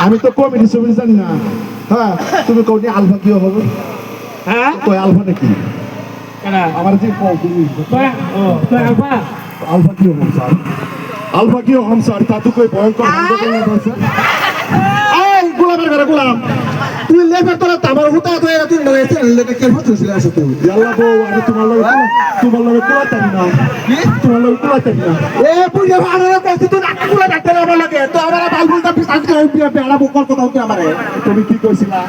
আমি তো কমেডি ছবি জানি না। হ্যাঁ তুমি কোনটি আলফা কি হবে? হ্যাঁ কই আলফাটা কি? আমার যে তুমি আলফা কি হম স্যার, আলফা কি হম স্যার তা তো কই ভয়ঙ্কর এই গোলামের ঘরে গোলাম তুই লেবার তোরা তামার হুতা হয়ে তুই নয়েছে লেকে কেন হচ্ছিস আসো তুই আল্লাহ বউ আমি তোমার লগে কোলাতারি না তোমার লগে কোলাতারি না এ বুঝে ভালো কইছিস তুই নাকি কোলা ডাক্তার আমার লাগে তো আমার বালবুলটা পিছান করে বেড়া বকর কথা হতে আমারে তুমি কি কইছিলা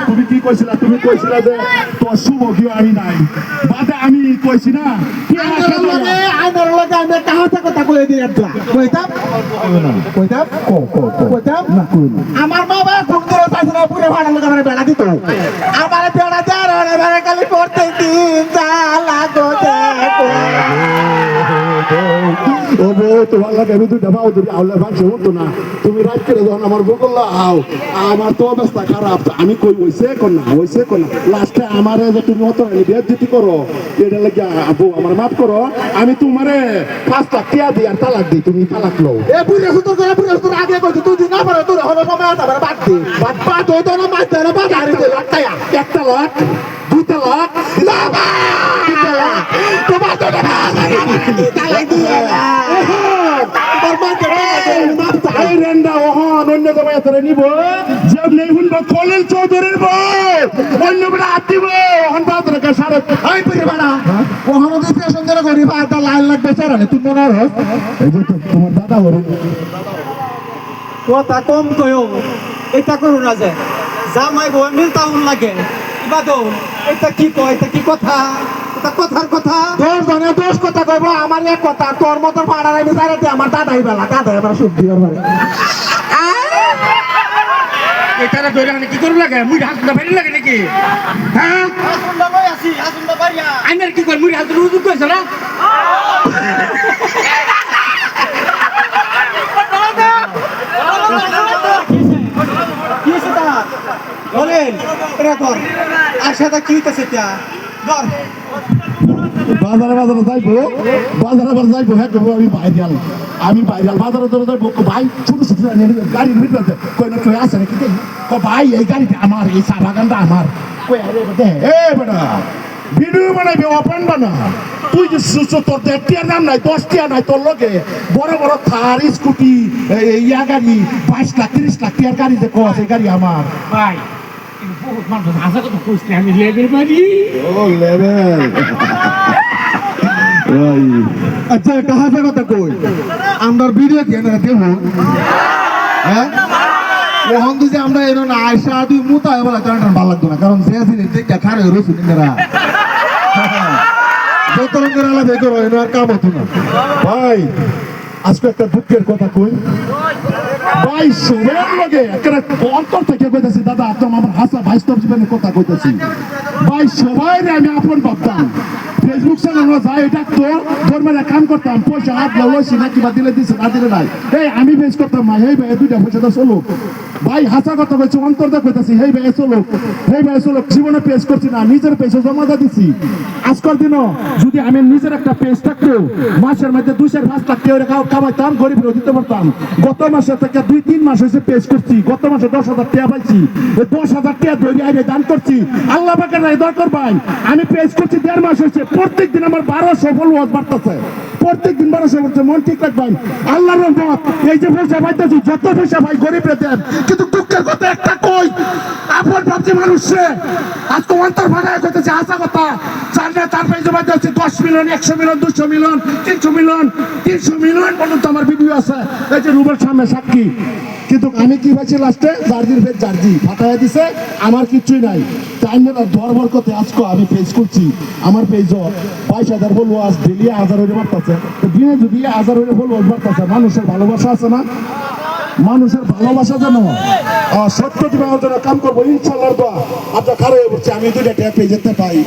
তুমি কি কইছিলা তুমি কইছিলা যে তোর শুভ কি আমি নাই বাদে আমি কইছি না কি আমার লগে আমি কাহাতে কথা কই দিই একলা কইতাম না আমার বাবা ফোন করে পাইছে না পুরো ভাড়া লোক আমার বেড়া দিত আমার বেড়া দেওয়ার বেড়া খালি পড়তে দিন লাগো ও বউ তোমার লাগে আমি দুইটা পাও ধরে আউলে ভাঙছে হতো না তুমি রাত করে যখন আমার বউ করলো আও আমার তো অবস্থা খারাপ আমি কই হইছে কোন না লাস্টে আমারে যে তুমি অত বেয়াদতি করো এটা লাগে আবু আমার মাফ করো আমি তোমারে 5 লাখ টাকা দিই আর তালাক দিই তুমি তালাক লও এ বুঝে সুতো করে বুঝে সুতো আগে কইছো তুই দিনা পরে তোর হলো সময় আছে আমার বাদ দে বাদ তো তো না মাছ ধরে বাদ আর দে লাখ টাকা একটা লাখ দুইটা লাখ না বা তোমার তো না তালাক দিয়ে তোর মা মাছ চাই রেন্ডা ওহন অন্য জায়গায় ধরে নিব যে নেই হুনবা খলিল চৌধুরীর বউ অন্য বড় আতিব ওহন বাদর কা সারা আই পরে বাড়া ওহন ওদের পেছন ধরে করি বাটা লাইন লাগবে চারানে তুই মনে হস এই যে তোমার দাদা হরে কথা কম কয়ো এটা করো না যে জামাই বউ মিলতাউন লাগে ইবাদো এটা কি কয় এটা কি কথা এটা কথার কথা দোষ কথা কইব আমার এক কথা তোর মত পাড়ার আমি সারাতে আমার দাদাই বেলা দাদাই আমার সবজি আমার এটারে ধরে কি করব লাগে মুই হাত না ফেরি লাগে নাকি হ্যাঁ হাত না কই আছি হাত না পারিয়া আমি কি কর মুই হাত রুজু কইছ না কি সেটা বলেন এটা কর আশাটা কি হইতাছে তা ধর বাজারে যাইবো হ্যাঁ আমি বাইরে বাজারে ধরে যাইবো ভাই ছোট ছোট গাড়ির ভিতরে কই না কই আছে নাকি ভাই এই গাড়িটা আমার এই চা বাগানটা আমার কই বেটা ভিডিও বানাইবে ওপেন বানা তুই যে তোর 1.5 টিয়ার দাম নাই 10 টিয়া নাই তোর লগে বড় বড় থার স্কুটি ইয়া গাড়ি 22 লাখ 30 লাখ টিয়ার গাড়ি যে কস এই গাড়ি আমার ভাই বহুত মানুষ আশা কত খুশি আমি লেভেল মারি ও লেভেল ওই আচ্ছা কাহাতে কথা কই আমরা ভিডিও কেন দেব হ্যাঁ ওহন যে আমরা এর না আয়সা দুই মুতা বলা জানান ভালো লাগতো না কারণ যে আছে দেখে খারে রসুন নিরা যত রঙের আলাদা করো এর আর কাম হতো না ভাই আজকে একটা দুঃখের কথা কই ভাই সবার লগে একটা অন্তর থেকে কইতাছি দাদা তোমার আমার হাসা বাস্তব জীবনের কথা কইতাছি ভাই সবাই আমি আপন ভাবতাম ফেসবুক চ্যানেল যাই এটা তো ধর্মের কাম করতাম পয়সা হাত লাগাইছি না কিবা দিলে দিছে না দিলে নাই এই আমি বেশ করতাম না এই ভাই দুইটা পয়সাটা চলো ভাই হাসা কথা কইছি অন্তরটা কইতাছি এই ভাই চলো জীবনে পেশ করছি না নিজের পেশে জমা দিছি আজকাল দিন যদি আমি নিজের একটা পেজ থাকতো মাসের মধ্যে 2-5 লাখ টাকা কামাইতাম গরিব দিতে পারতাম গত মাসে থেকে 2-3 মাস হয়েছে পেজ করছি গত মাসে 10,000 টাকা পাইছি 10,000 টাকা ধরে আইনে দান করছি আল্লাহ পাকের নাই দরকার ভাই আমি পেজ করছি 1.5 মাস হয়েছে প্রত্যেকদিন আমার 1200 ফলোয়ার বাড়তেছে প্রত্যেকদিন 1200 হচ্ছে মন ঠিক রাখবেন আল্লাহর রহমত এই যে পয়সা পাইতেছি যত পয়সা ভাই গরিব দেন কিন্তু দুঃখের কথা একটা কই আপন ভাবছি মানুষে আজকে অন্তর ভাগায় কইতেছে আশা কথা চার পেজে পাইতেছি 10 মিলিয়ন 100 মিলিয়ন 200 মিলিয়ন 300 মিলিয়ন পর্যন্ত আমার ভিডিও আছে এই যে রুবের সামনে সাক্ষী কিন্তু আমি কি পাইছি লাস্টে জার্জির পেজ জার্জি ফাটাইয়া দিছে আমার কিছুই নাই তাই না ধর্মর কথা আজকে আমি পেজ করছি আমার পেজ 22,000 ফলোয়ার্স ডেলি 1000 হয়ে বাড়তেছে তো দিনে যদি 1000 হয়ে ফলোয়ার্স বাড়তেছে মানুষের ভালোবাসা আছে না মানুষের ভালোবাসা যেন সত্য দিনের জন্য কাম করবো ইনশাআল্লাহ আপনার খারাপ হচ্ছে আমি 2টা পেজ যেতে পাই